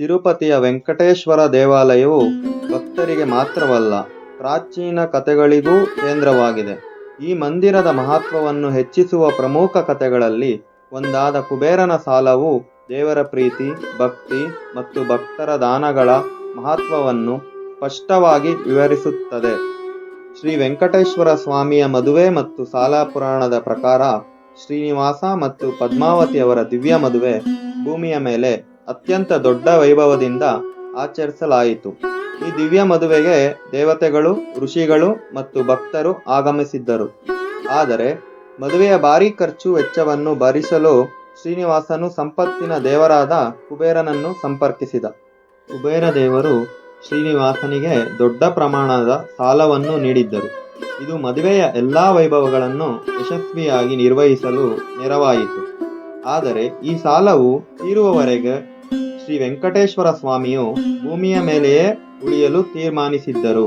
ತಿರುಪತಿಯ ವೆಂಕಟೇಶ್ವರ ದೇವಾಲಯವು ಭಕ್ತರಿಗೆ ಮಾತ್ರವಲ್ಲ, ಪ್ರಾಚೀನ ಕಥೆಗಳಿಗೂ ಕೇಂದ್ರವಾಗಿದೆ. ಈ ಮಂದಿರದ ಮಹತ್ವವನ್ನು ಹೆಚ್ಚಿಸುವ ಪ್ರಮುಖ ಕಥೆಗಳಲ್ಲಿ ಒಂದಾದ ಕುಬೇರನ ಸಾಲವು ದೇವರ ಪ್ರೀತಿ, ಭಕ್ತಿ ಮತ್ತು ಭಕ್ತರ ದಾನಗಳ ಮಹತ್ವವನ್ನು ಸ್ಪಷ್ಟವಾಗಿ ವಿವರಿಸುತ್ತದೆ. ಶ್ರೀ ವೆಂಕಟೇಶ್ವರ ಸ್ವಾಮಿಯ ಮದುವೆ ಮತ್ತು ಸಾಲ ಪುರಾಣದ ಪ್ರಕಾರ ಶ್ರೀನಿವಾಸ ಮತ್ತು ಪದ್ಮಾವತಿಯವರ ದಿವ್ಯ ಮದುವೆ ಭೂಮಿಯ ಮೇಲೆ ಅತ್ಯಂತ ದೊಡ್ಡ ವೈಭವದಿಂದ ಆಚರಿಸಲಾಯಿತು. ಈ ದಿವ್ಯ ಮದುವೆಗೆ ದೇವತೆಗಳು, ಋಷಿಗಳು ಮತ್ತು ಭಕ್ತರು ಆಗಮಿಸಿದ್ದರು. ಆದರೆ ಮದುವೆಯ ಭಾರೀ ಖರ್ಚು ವೆಚ್ಚವನ್ನು ಭರಿಸಲು ಶ್ರೀನಿವಾಸನು ಸಂಪತ್ತಿನ ದೇವರಾದ ಕುಬೇರನನ್ನು ಸಂಪರ್ಕಿಸಿದ. ಕುಬೇರ ದೇವರು ಶ್ರೀನಿವಾಸನಿಗೆ ದೊಡ್ಡ ಪ್ರಮಾಣದ ಸಾಲವನ್ನು ನೀಡಿದ್ದರು. ಇದು ಮದುವೆಯ ಎಲ್ಲಾ ವೈಭವಗಳನ್ನು ಯಶಸ್ವಿಯಾಗಿ ನಿರ್ವಹಿಸಲು ನೆರವಾಯಿತು. ಆದರೆ ಈ ಸಾಲವು ತೀರುವವರೆಗೆ ಶ್ರೀ ವೆಂಕಟೇಶ್ವರ ಸ್ವಾಮಿಯು ಭೂಮಿಯ ಮೇಲೆಯೇ ಉಳಿಯಲು ತೀರ್ಮಾನಿಸಿದ್ದರು.